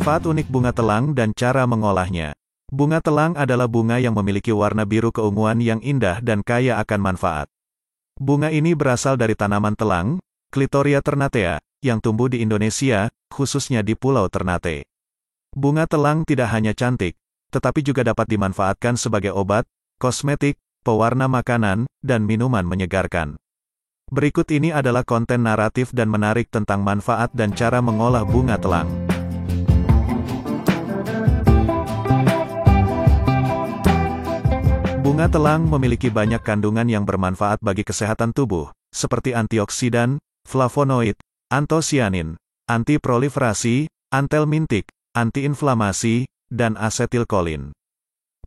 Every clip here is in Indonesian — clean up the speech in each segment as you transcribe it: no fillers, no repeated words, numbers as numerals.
Manfaat unik bunga telang dan cara mengolahnya. Bunga telang adalah bunga yang memiliki warna biru keunguan yang indah dan kaya akan manfaat. Bunga ini berasal dari tanaman telang, Clitoria ternatea, yang tumbuh di Indonesia, khususnya di Pulau Ternate. Bunga telang tidak hanya cantik, tetapi juga dapat dimanfaatkan sebagai obat, kosmetik, pewarna makanan, dan minuman menyegarkan. Berikut ini adalah konten naratif dan menarik tentang manfaat dan cara mengolah bunga telang. Bunga telang memiliki banyak kandungan yang bermanfaat bagi kesehatan tubuh, seperti antioksidan, flavonoid, antosianin, antiproliferasi, antelmintik, antiinflamasi, dan asetilkolin.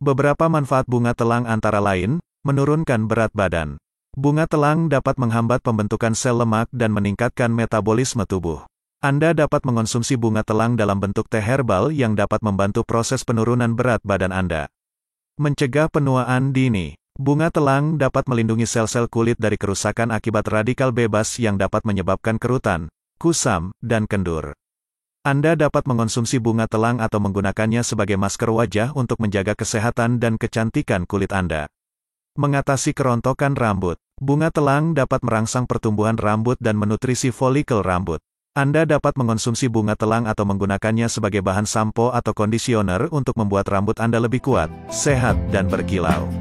Beberapa manfaat bunga telang antara lain, menurunkan berat badan. Bunga telang dapat menghambat pembentukan sel lemak dan meningkatkan metabolisme tubuh. Anda dapat mengonsumsi bunga telang dalam bentuk teh herbal yang dapat membantu proses penurunan berat badan Anda. Mencegah penuaan dini. Bunga telang dapat melindungi sel-sel kulit dari kerusakan akibat radikal bebas yang dapat menyebabkan kerutan, kusam, dan kendur. Anda dapat mengonsumsi bunga telang atau menggunakannya sebagai masker wajah untuk menjaga kesehatan dan kecantikan kulit Anda. Mengatasi kerontokan rambut. Bunga telang dapat merangsang pertumbuhan rambut dan menutrisi folikel rambut. Anda dapat mengonsumsi bunga telang atau menggunakannya sebagai bahan sampo atau kondisioner untuk membuat rambut Anda lebih kuat, sehat, dan berkilau.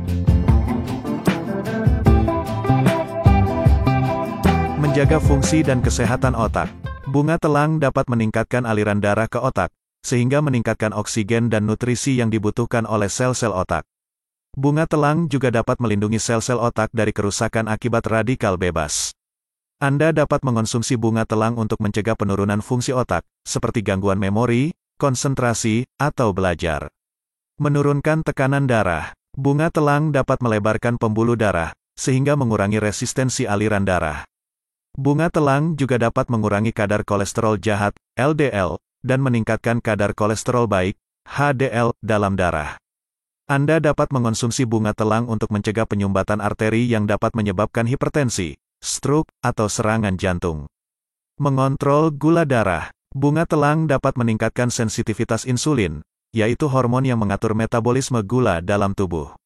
Menjaga fungsi dan kesehatan otak. Bunga telang dapat meningkatkan aliran darah ke otak, sehingga meningkatkan oksigen dan nutrisi yang dibutuhkan oleh sel-sel otak. Bunga telang juga dapat melindungi sel-sel otak dari kerusakan akibat radikal bebas. Anda dapat mengonsumsi bunga telang untuk mencegah penurunan fungsi otak, seperti gangguan memori, konsentrasi, atau belajar. Menurunkan tekanan darah. Bunga telang dapat melebarkan pembuluh darah, sehingga mengurangi resistensi aliran darah. Bunga telang juga dapat mengurangi kadar kolesterol jahat, LDL, dan meningkatkan kadar kolesterol baik, HDL, dalam darah. Anda dapat mengonsumsi bunga telang untuk mencegah penyumbatan arteri yang dapat menyebabkan hipertensi, stroke, atau serangan jantung. Mengontrol gula darah. Bunga telang dapat meningkatkan sensitivitas insulin, yaitu hormon yang mengatur metabolisme gula dalam tubuh.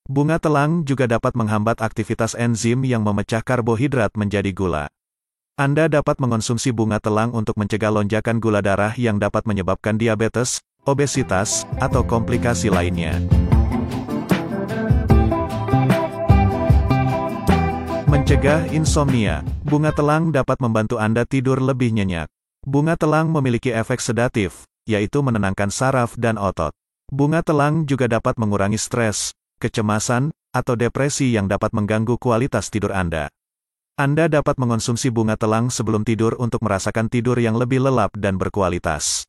Bunga telang juga dapat menghambat aktivitas enzim yang memecah karbohidrat menjadi gula. Anda dapat mengonsumsi bunga telang untuk mencegah lonjakan gula darah yang dapat menyebabkan diabetes, obesitas, atau komplikasi lainnya. Mencegah insomnia. Bunga telang dapat membantu Anda tidur lebih nyenyak. Bunga telang memiliki efek sedatif, yaitu menenangkan saraf dan otot. Bunga telang juga dapat mengurangi stres, kecemasan, atau depresi yang dapat mengganggu kualitas tidur Anda. Anda dapat mengonsumsi bunga telang sebelum tidur untuk merasakan tidur yang lebih lelap dan berkualitas.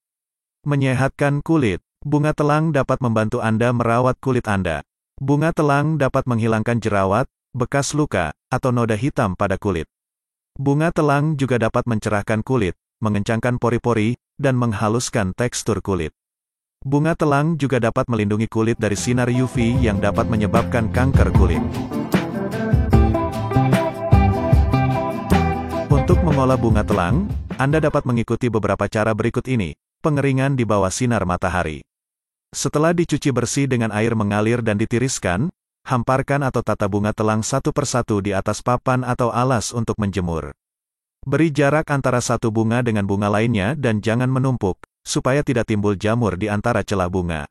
Menyehatkan kulit. Bunga telang dapat membantu Anda merawat kulit Anda. Bunga telang dapat menghilangkan jerawat, bekas luka, atau noda hitam pada kulit. Bunga telang juga dapat mencerahkan kulit, mengencangkan pori-pori, dan menghaluskan tekstur kulit. Bunga telang juga dapat melindungi kulit dari sinar UV yang dapat menyebabkan kanker kulit. Untuk mengolah bunga telang, Anda dapat mengikuti beberapa cara berikut ini. Pengeringan di bawah sinar matahari. Setelah dicuci bersih dengan air mengalir dan ditiriskan, hamparkan atau tata bunga telang satu persatu di atas papan atau alas untuk menjemur. Beri jarak antara satu bunga dengan bunga lainnya dan jangan menumpuk, supaya tidak timbul jamur di antara celah bunga.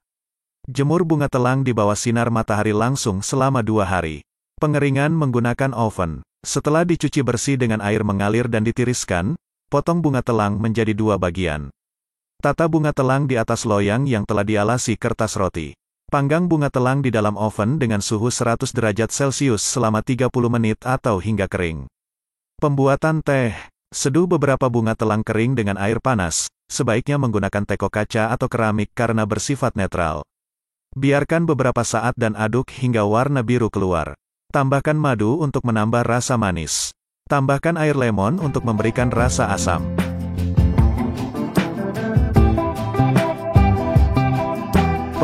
Jemur bunga telang di bawah sinar matahari langsung selama 2 hari. Pengeringan menggunakan oven. Setelah dicuci bersih dengan air mengalir dan ditiriskan, potong bunga telang menjadi 2 bagian. Tata bunga telang di atas loyang yang telah dialasi kertas roti. Panggang bunga telang di dalam oven dengan suhu 100 derajat Celcius selama 30 menit atau hingga kering. Pembuatan teh. Seduh beberapa bunga telang kering dengan air panas, sebaiknya menggunakan teko kaca atau keramik karena bersifat netral. Biarkan beberapa saat dan aduk hingga warna biru keluar. Tambahkan madu untuk menambah rasa manis. Tambahkan air lemon untuk memberikan rasa asam.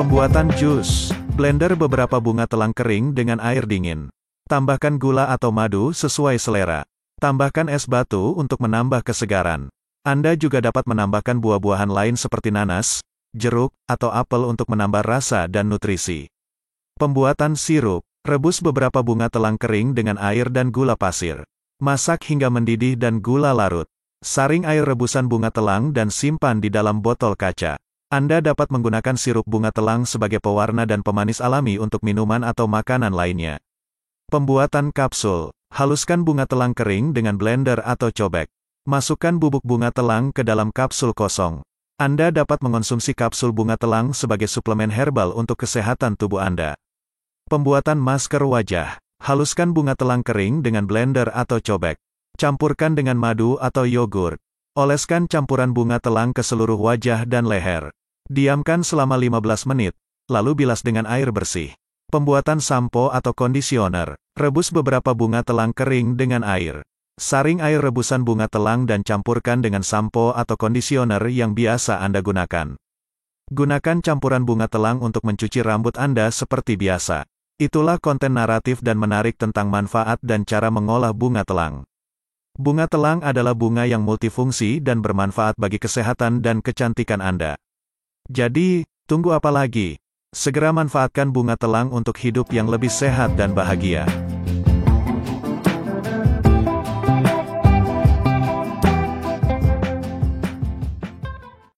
Pembuatan jus. Blender beberapa bunga telang kering dengan air dingin. Tambahkan gula atau madu sesuai selera. Tambahkan es batu untuk menambah kesegaran. Anda juga dapat menambahkan buah-buahan lain seperti nanas, jeruk, atau apel untuk menambah rasa dan nutrisi. Pembuatan sirup. Rebus beberapa bunga telang kering dengan air dan gula pasir. Masak hingga mendidih dan gula larut. Saring air rebusan bunga telang dan simpan di dalam botol kaca. Anda dapat menggunakan sirup bunga telang sebagai pewarna dan pemanis alami untuk minuman atau makanan lainnya. Pembuatan kapsul. Haluskan bunga telang kering dengan blender atau cobek. Masukkan bubuk bunga telang ke dalam kapsul kosong. Anda dapat mengonsumsi kapsul bunga telang sebagai suplemen herbal untuk kesehatan tubuh Anda. Pembuatan masker wajah. Haluskan bunga telang kering dengan blender atau cobek. Campurkan dengan madu atau yogurt. Oleskan campuran bunga telang ke seluruh wajah dan leher. Diamkan selama 15 menit, lalu bilas dengan air bersih. Pembuatan sampo atau kondisioner. Rebus beberapa bunga telang kering dengan air. Saring air rebusan bunga telang dan campurkan dengan sampo atau kondisioner yang biasa Anda gunakan. Gunakan campuran bunga telang untuk mencuci rambut Anda seperti biasa. Itulah konten naratif dan menarik tentang manfaat dan cara mengolah bunga telang. Bunga telang adalah bunga yang multifungsi dan bermanfaat bagi kesehatan dan kecantikan Anda. Jadi, tunggu apa lagi? Segera manfaatkan bunga telang untuk hidup yang lebih sehat dan bahagia.